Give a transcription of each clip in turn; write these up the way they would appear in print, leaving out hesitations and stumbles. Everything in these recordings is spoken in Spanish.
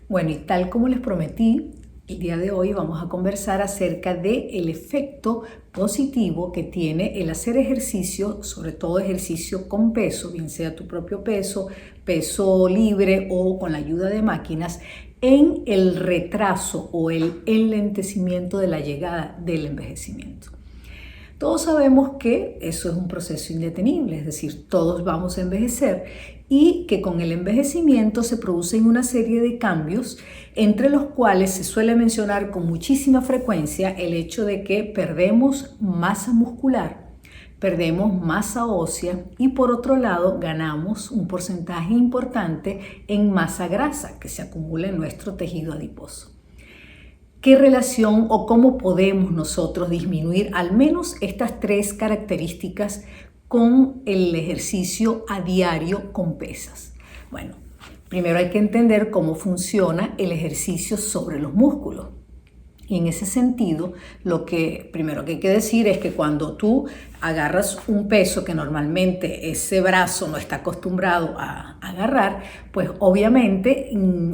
Bueno, y tal como les prometí, el día de hoy vamos a conversar acerca del efecto positivo que tiene el hacer ejercicio, sobre todo ejercicio con peso, bien sea tu propio peso, peso libre o con la ayuda de máquinas, en el retraso o el enlentecimiento de la llegada del envejecimiento. Todos sabemos que eso es un proceso indetenible, es decir, todos vamos a envejecer y que con el envejecimiento se producen una serie de cambios, entre los cuales se suele mencionar con muchísima frecuencia el hecho de que perdemos masa muscular, perdemos masa ósea y por otro lado ganamos un porcentaje importante en masa grasa que se acumula en nuestro tejido adiposo. ¿Qué relación o cómo podemos nosotros disminuir al menos estas tres características con el ejercicio a diario con pesas? Bueno, primero hay que entender cómo funciona el ejercicio sobre los músculos. Y en ese sentido, lo que primero que hay que decir es que cuando tú agarras un peso que normalmente ese brazo no está acostumbrado a agarrar, pues obviamente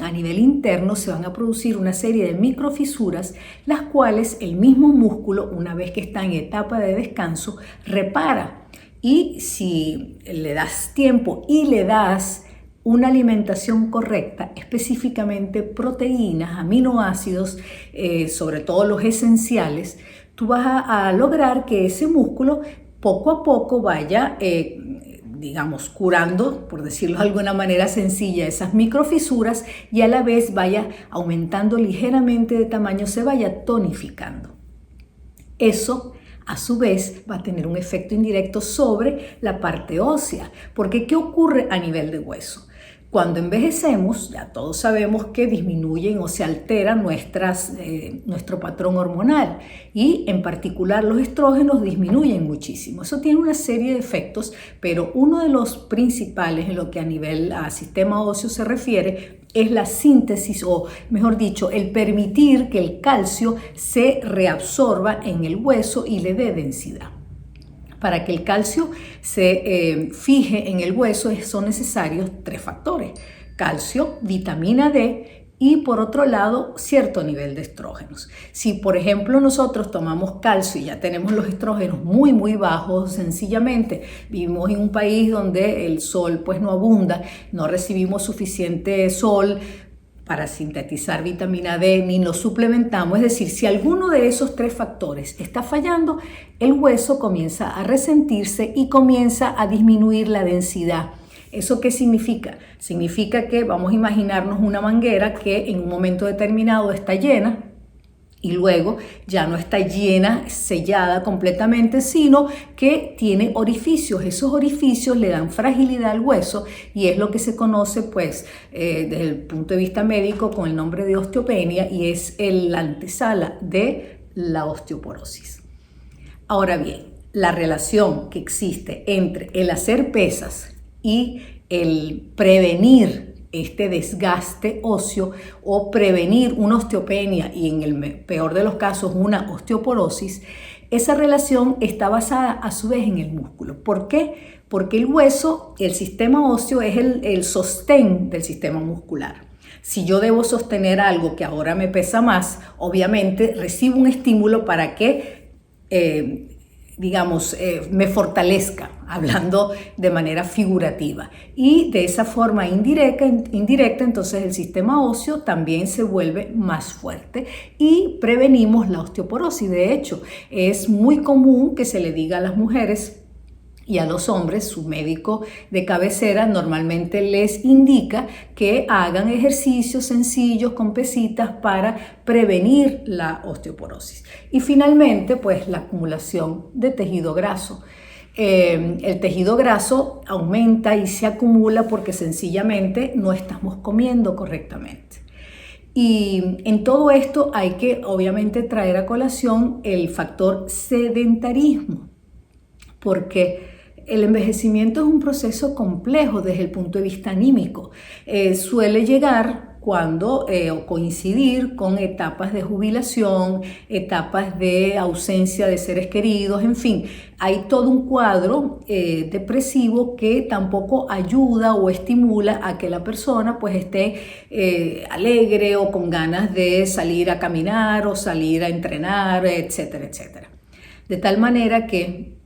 a nivel interno se van a producir una serie de microfisuras, las cuales el mismo músculo, una vez que está en etapa de descanso, repara. Y si le das tiempo y le das una alimentación correcta, específicamente proteínas, aminoácidos, sobre todo los esenciales, tú vas a lograr que ese músculo poco a poco vaya, digamos, curando, por decirlo de alguna manera sencilla, esas microfisuras y a la vez vaya aumentando ligeramente de tamaño, se vaya tonificando. Eso a su vez va a tener un efecto indirecto sobre la parte ósea, porque ¿qué ocurre a nivel de hueso? Cuando envejecemos, ya todos sabemos que disminuyen o se altera nuestro patrón hormonal y en particular los estrógenos disminuyen muchísimo. Eso tiene una serie de efectos, pero uno de los principales en lo que a nivel sistema óseo se refiere es la síntesis o, mejor dicho, el permitir que el calcio se reabsorba en el hueso y le dé densidad. Para que el calcio se fije en el hueso son necesarios tres factores: calcio, vitamina D y por otro lado cierto nivel de estrógenos. Si por ejemplo nosotros tomamos calcio y ya tenemos los estrógenos muy bajos, sencillamente vivimos en un país donde el sol pues no abunda, no recibimos suficiente sol para sintetizar vitamina D, ni nos suplementamos, es decir, si alguno de esos tres factores está fallando, el hueso comienza a resentirse y comienza a disminuir la densidad. ¿Eso qué significa? Significa que vamos a imaginarnos una manguera que en un momento determinado está llena y luego ya no está llena, sellada completamente, sino que tiene orificios. Esos orificios le dan fragilidad al hueso y es lo que se conoce pues desde el punto de vista médico con el nombre de osteopenia y es la antesala de la osteoporosis. Ahora bien, la relación que existe entre el hacer pesas y el prevenir este desgaste óseo o prevenir una osteopenia y en el peor de los casos una osteoporosis, esa relación está basada a su vez en el músculo. ¿Por qué? Porque el hueso, el sistema óseo es el sostén del sistema muscular. Si yo debo sostener algo que ahora me pesa más, obviamente recibo un estímulo para que me fortalezca, hablando de manera figurativa. Y de esa forma indirecta, entonces el sistema óseo también se vuelve más fuerte y prevenimos la osteoporosis. De hecho, es muy común que se le diga a las mujeres y a los hombres, su médico de cabecera normalmente les indica que hagan ejercicios sencillos con pesitas para prevenir la osteoporosis. Y finalmente, pues la acumulación de tejido graso. El tejido graso aumenta y se acumula porque sencillamente no estamos comiendo correctamente. Y en todo esto hay que obviamente traer a colación el factor sedentarismo, porque el envejecimiento es un proceso complejo desde el punto de vista anímico. Suele llegar cuando o coincidir con etapas de jubilación, etapas de ausencia de seres queridos, en fin, hay todo un cuadro depresivo que tampoco ayuda o estimula a que la persona pues esté alegre o con ganas de salir a caminar o salir a entrenar, etcétera, etcétera. De tal manera que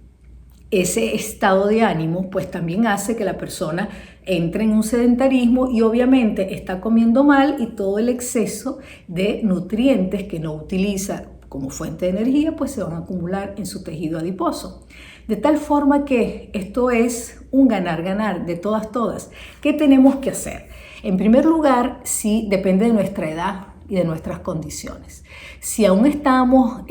ese estado de ánimo pues también hace que la persona entre en un sedentarismo y obviamente está comiendo mal y todo el exceso de nutrientes que no utiliza como fuente de energía pues se van a acumular en su tejido adiposo. De tal forma que esto es un ganar-ganar de todas. ¿Qué tenemos que hacer? En primer lugar, sí, depende de nuestra edad y de nuestras condiciones. Si aún estamos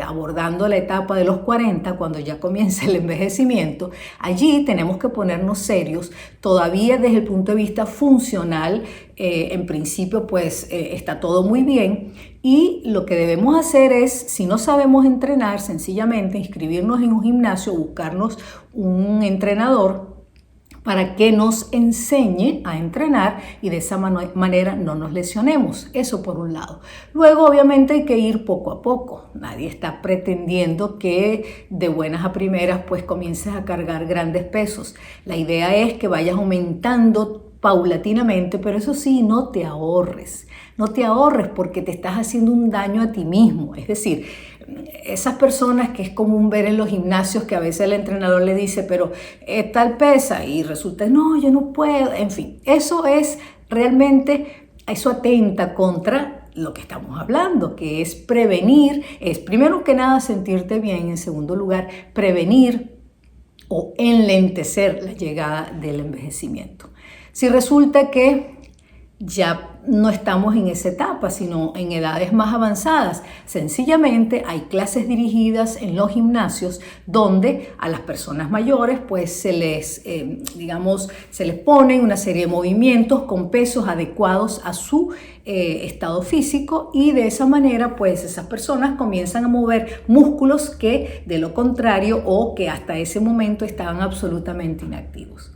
abordando la etapa de los 40, cuando ya comienza el envejecimiento, allí tenemos que ponernos serios. Todavía desde el punto de vista funcional, en principio pues está todo muy bien y lo que debemos hacer es, si no sabemos entrenar, sencillamente inscribirnos en un gimnasio, buscarnos un entrenador para que nos enseñe a entrenar y de esa manera no nos lesionemos. Eso por un lado. Luego, obviamente, hay que ir poco a poco. Nadie está pretendiendo que de buenas a primeras pues comiences a cargar grandes pesos. La idea es que vayas aumentando paulatinamente, pero eso sí, no te ahorres. No te ahorres porque te estás haciendo un daño a ti mismo. Es decir, esas personas que es común ver en los gimnasios que a veces el entrenador le dice, pero tal pesa y resulta, no, yo no puedo. En fin, eso es realmente, eso atenta contra lo que estamos hablando, que es prevenir, es primero que nada sentirte bien, en segundo lugar, prevenir o enlentecer la llegada del envejecimiento. Si resulta que ya no estamos en esa etapa, sino en edades más avanzadas. Sencillamente hay clases dirigidas en los gimnasios donde a las personas mayores pues se les ponen una serie de movimientos con pesos adecuados a su estado físico y de esa manera pues esas personas comienzan a mover músculos que de lo contrario o que hasta ese momento estaban absolutamente inactivos.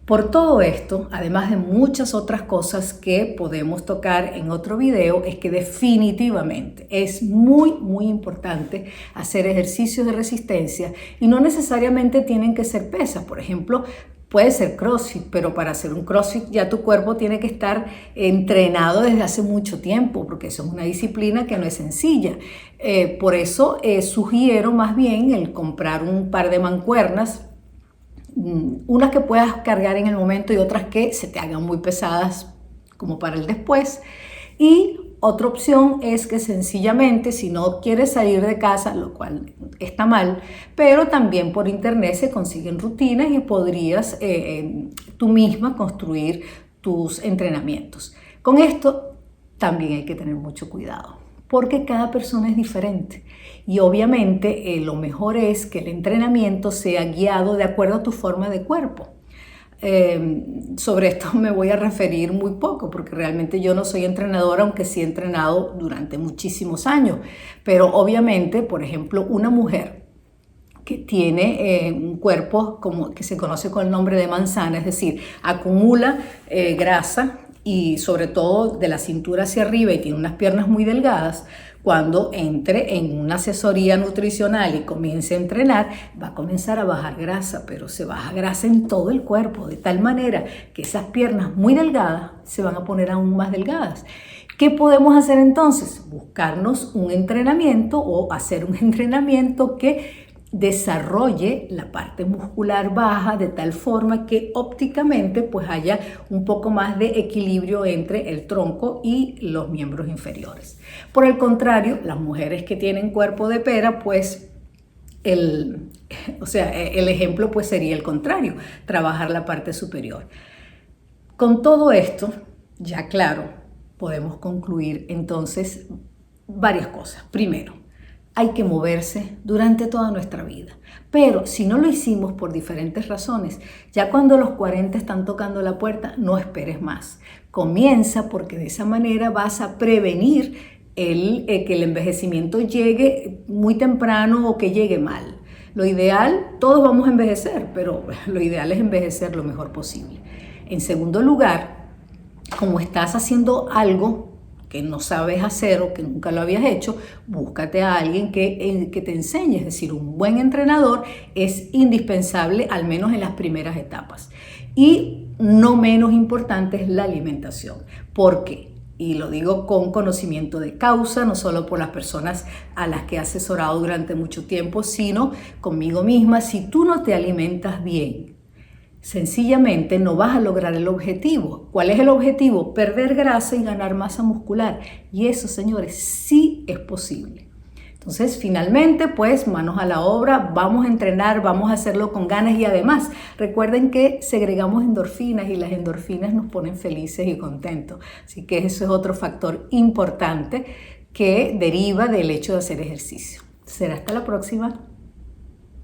Por todo esto, además de muchas otras cosas que podemos tocar en otro video, es que definitivamente es muy importante hacer ejercicios de resistencia y no necesariamente tienen que ser pesas. Por ejemplo, puede ser CrossFit, pero para hacer un CrossFit ya tu cuerpo tiene que estar entrenado desde hace mucho tiempo, porque eso es una disciplina que no es sencilla. Por eso sugiero más bien el comprar un par de mancuernas, unas que puedas cargar en el momento y otras que se te hagan muy pesadas como para el después. Y otra opción es que sencillamente si no quieres salir de casa, lo cual está mal, pero también por internet se consiguen rutinas y podrías tú misma construir tus entrenamientos. Con esto también hay que tener mucho cuidado, porque cada persona es diferente y obviamente lo mejor es que el entrenamiento sea guiado de acuerdo a tu forma de cuerpo. Sobre esto me voy a referir muy poco porque realmente yo no soy entrenadora, aunque sí he entrenado durante muchísimos años, pero obviamente, por ejemplo, una mujer que tiene un cuerpo como que se conoce con el nombre de manzana, es decir, acumula grasa y sobre todo de la cintura hacia arriba y tiene unas piernas muy delgadas, cuando entre en una asesoría nutricional y comience a entrenar, va a comenzar a bajar grasa, pero se baja grasa en todo el cuerpo, de tal manera que esas piernas muy delgadas se van a poner aún más delgadas. ¿Qué podemos hacer entonces? Buscarnos un entrenamiento o hacer un entrenamiento que desarrolle la parte muscular baja de tal forma que ópticamente pues haya un poco más de equilibrio entre el tronco y los miembros inferiores. Por el contrario, las mujeres que tienen cuerpo de pera, pues el ejemplo pues sería el contrario, trabajar la parte superior. Con todo esto, ya claro, podemos concluir entonces varias cosas. Primero, hay que moverse durante toda nuestra vida, pero si no lo hicimos por diferentes razones, ya cuando los 40 están tocando la puerta, no esperes más. Comienza porque de esa manera vas a prevenir que el envejecimiento llegue muy temprano o que llegue mal. Lo ideal, todos vamos a envejecer, pero lo ideal es envejecer lo mejor posible. En segundo lugar, como estás haciendo algo que no sabes hacer o que nunca lo habías hecho, búscate a alguien que te enseñe. Es decir, un buen entrenador es indispensable, al menos en las primeras etapas. Y no menos importante es la alimentación. ¿Por qué? Y lo digo con conocimiento de causa, no solo por las personas a las que he asesorado durante mucho tiempo, sino conmigo misma. Si tú no te alimentas bien, sencillamente no vas a lograr el objetivo. ¿Cuál es el objetivo? Perder grasa y ganar masa muscular. Y eso, señores, sí es posible. Entonces, finalmente, pues, manos a la obra, vamos a entrenar, vamos a hacerlo con ganas y además, recuerden que segregamos endorfinas y las endorfinas nos ponen felices y contentos. Así que eso es otro factor importante que deriva del hecho de hacer ejercicio. Será hasta la próxima.